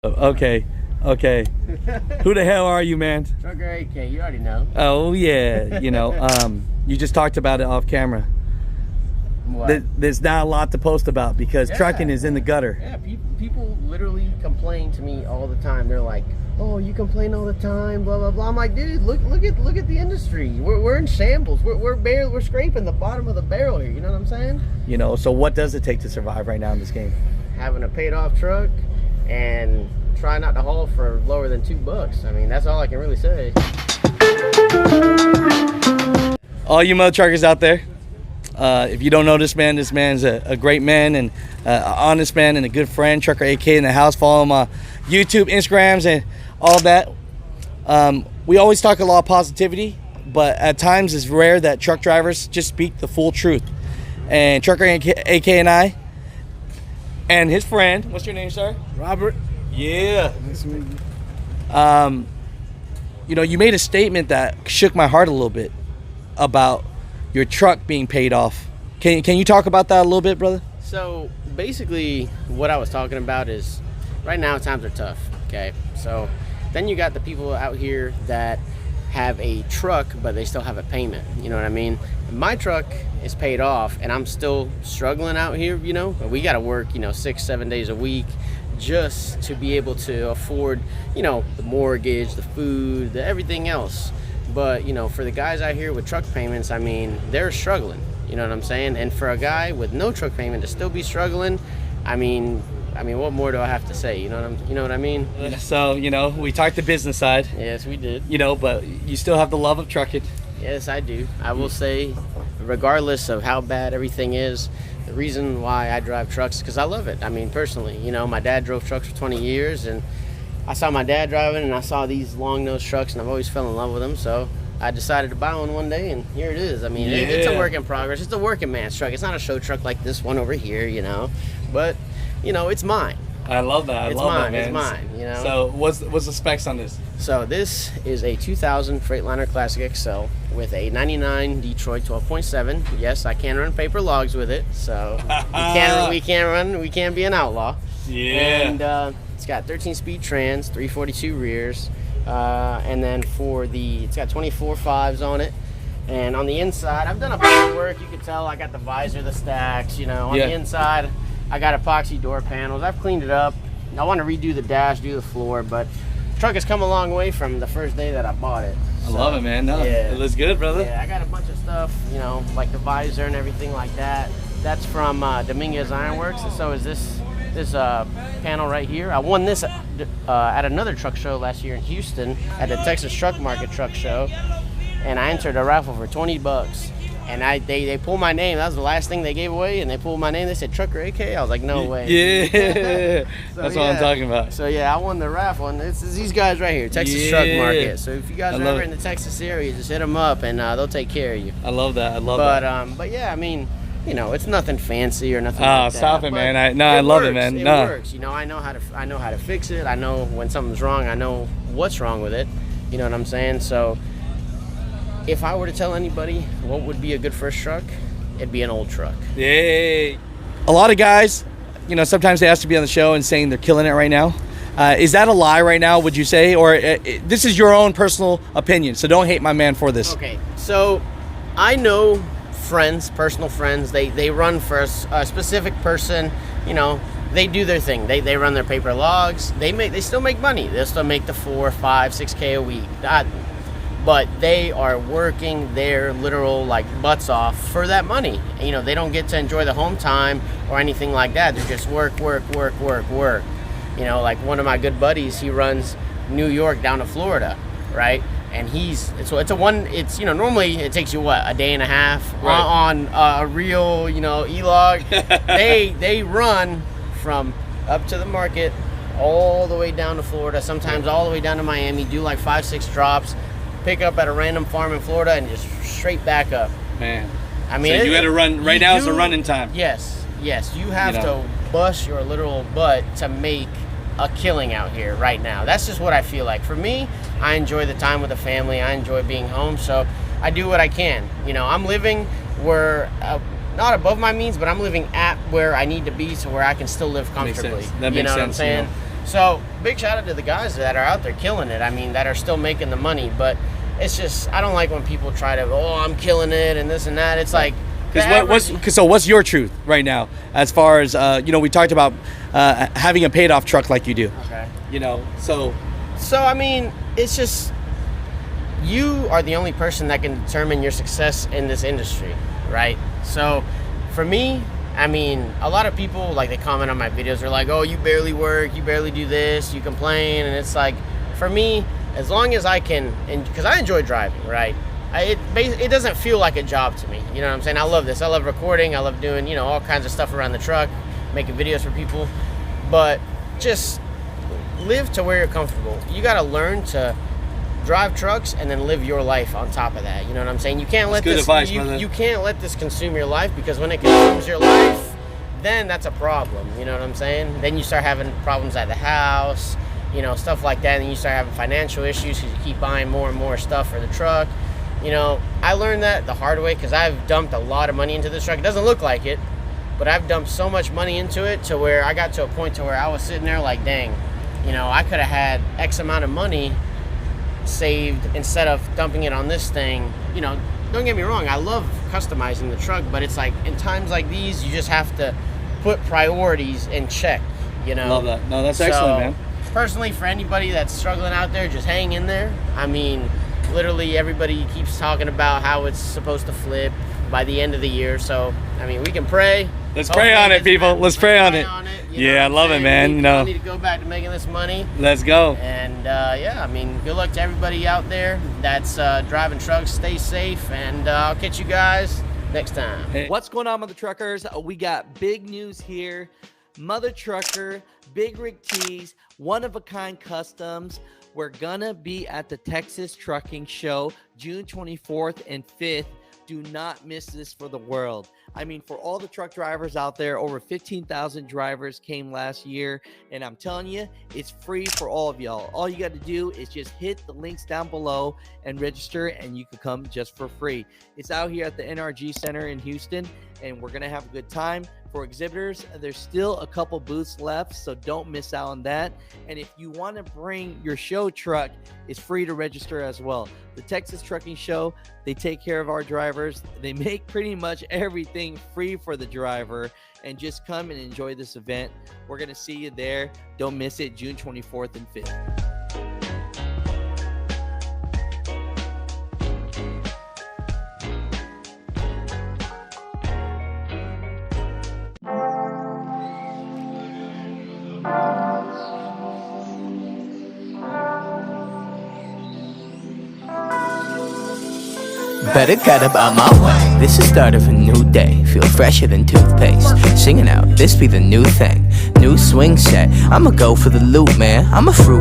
Okay, okay. Who the hell are you, man? Trucker AK, you already know. Oh yeah, you just talked about it off camera. What? There's not a lot to post about because trucking is in the gutter. Yeah, people literally complain to me all the time. They're like, "Oh, you complain all the time, blah blah blah." I'm like, dude, look at the industry. We're in shambles. We're scraping the bottom of the barrel here. You know what I'm saying? So what does it take to survive right now in this game? Having a paid off truck and try not to haul for lower than $2. I mean, that's all I can really say. All you mother truckers out there, if you don't know this man's a great man and an honest man and a good friend. Trucker AK in the house. Follow him on YouTube, Instagrams, and all that. We always talk a lot of positivity, but at times it's rare that truck drivers just speak the full truth. And Trucker AK and I, and his friend, what's your name, sir? Robert. Yeah. Nice to meet you. You made a statement that shook my heart a little bit about your truck being paid off. Can you talk about that a little bit, brother? So basically what I was talking about is right now times are tough, okay? So then you got the people out here that have a truck but they still have a payment, you know what I mean? My truck is paid off and I'm still struggling out here, we got to work 6-7 days a week just to be able to afford the mortgage, the food, everything else. But for the guys out here with truck payments, I mean, they're struggling, you know what I'm saying? And for a guy with no truck payment to still be struggling, I mean what more do I have to say? You know what I mean? So we talked the business side. Yes, we did. But you still have the love of trucking. Yes, I do. I will say, regardless of how bad everything is, the reason why I drive trucks is because I love it. I mean, personally, my dad drove trucks for 20 years, and I saw my dad driving, and I saw these long-nosed trucks, and I've always fell in love with them, so I decided to buy one day, and here it is. I mean, it's a work in progress. It's a working man's truck. It's not a show truck like this one over here, but, it's mine. I love that. I love that, man. It's mine, So what's the specs on this? So this is a 2000 Freightliner Classic XL with a 99 Detroit 12.7. Yes, I can run paper logs with it, so we can't be an outlaw. Yeah. And it's got 13-speed trans, 342 rears, and then it's got 24 5s on it. And on the inside, I've done a bunch of work. You can tell I got the visor, the stacks. On the inside, I got epoxy door panels. I've cleaned it up. I want to redo the dash, do the floor, but the truck has come a long way from the first day that I bought it. I love it, man. No, yeah. It looks good, brother. Yeah, I got a bunch of stuff, like the visor and everything like that. That's from Dominguez Ironworks, and so is this panel right here. I won this at another truck show last year in Houston at the Texas Truck Market Truck Show, and I entered a raffle for $20. And they pulled my name. That was the last thing they gave away, and they pulled my name. They said Trucker AK. I was like, no way. Yeah, that's what I'm talking about. So yeah, I won the raffle, and it's these guys right here, Texas Truck Market. So if you guys are ever in the Texas area, just hit them up, and they'll take care of you. I love that. I love that. But yeah, I mean, it's nothing fancy or nothing. like that. Stop it, man. I love it, man. It works. I know how to fix it. I know when something's wrong. I know what's wrong with it. You know what I'm saying? So if I were to tell anybody what would be a good first truck, it'd be an old truck. Yay. A lot of guys, sometimes they ask to be on the show and saying they're killing it right now. Is that a lie right now, would you say? Or this is your own personal opinion, so don't hate my man for this. Okay, so I know personal friends, they run for a specific person, they do their thing. They run their paper logs. They still make money. They'll still make the 4, 5, 6K a week. But they are working their literal butts off for that money. They don't get to enjoy the home time or anything like that. They're just work. Like one of my good buddies, he runs New York down to Florida, right? And normally it takes you a day and a half on a real e-log. they run from up to the market all the way down to Florida, sometimes all the way down to Miami, do 5-6 drops, pick up at a random farm in Florida, and just straight back up. Man, I mean, so you got to run right now. Is the running time. Yes, you have to bust your literal butt to make a killing out here right now. That's just what I feel like. For me, I enjoy the time with the family. I enjoy being home, so I do what I can. I'm living where not above my means, but I'm living at where I need to be, so where I can still live comfortably. That makes sense. What I'm saying? So big shout out to the guys that are out there killing it. I mean, that are still making the money. But it's just, I don't like when people try to, oh, I'm killing it and this and that. It's like, so what's your truth right now as far as we talked about having a paid off truck like you do. Okay. So I mean, it's just, you are the only person that can determine your success in this industry, right? So for me, I mean, a lot of people, like, they comment on my videos, they're like, oh, you barely work, you barely do this, you complain. And it's like, for me, as long as I can, and because I enjoy driving, right? It doesn't feel like a job to me. You know what I'm saying? I love this. I love recording. I love doing, all kinds of stuff around the truck, making videos for people. But just live to where you're comfortable. You got to learn to drive trucks and then live your life on top of that. You know what I'm saying? You can't let this advice, you can't let this consume your life, because when it consumes your life, then that's a problem. You know what I'm saying? Then you start having problems at the house, stuff like that, and you start having financial issues because you keep buying more and more stuff for the truck. I learned that the hard way, because I've dumped a lot of money into this truck. It doesn't look like it, but I've dumped so much money into it to where I got to a point to where I was sitting there like, dang, I could have had X amount of money saved instead of dumping it on this thing. Don't get me wrong, I love customizing the truck, but it's like, in times like these, you just have to put priorities in check. Love that. No, that's excellent, man. Personally, for anybody that's struggling out there, just hang in there. I mean, literally everybody keeps talking about how it's supposed to flip by the end of the year. So, I mean, we can pray. Let's pray on it, people. Let's pray on it. Yeah, I love it, man. I need to go back to making this money. Let's go. And I mean, good luck to everybody out there that's driving trucks. Stay safe, and I'll catch you guys next time. Hey. What's going on, Mother Truckers? We got big news here. Mother Trucker, Big Rig Tees, One of a Kind Customs. We're gonna be at the Texas Trucking Show June 24th and 5th. Do not miss this for the world. I mean, for all the truck drivers out there, over 15,000 drivers came last year, and I'm telling you, it's free for all of y'all. All you got to do is just hit the links down below and register, and you can come just for free. It's out here at the NRG Center in Houston, and we're gonna have a good time. For exhibitors, there's still a couple booths left, so don't miss out on that. And if you want to bring your show truck, it's free to register as well. The Texas Trucking Show, they take care of our drivers. They make pretty much everything free for the driver, and just come and enjoy this event. We're going to see you there. Don't miss it, June 24th and 5th. Better get about my way. This is start of a new day. Feel fresher than toothpaste. Singing out, this be the new thing. New swing set. I'ma go for the loot, man. I'm a fruit.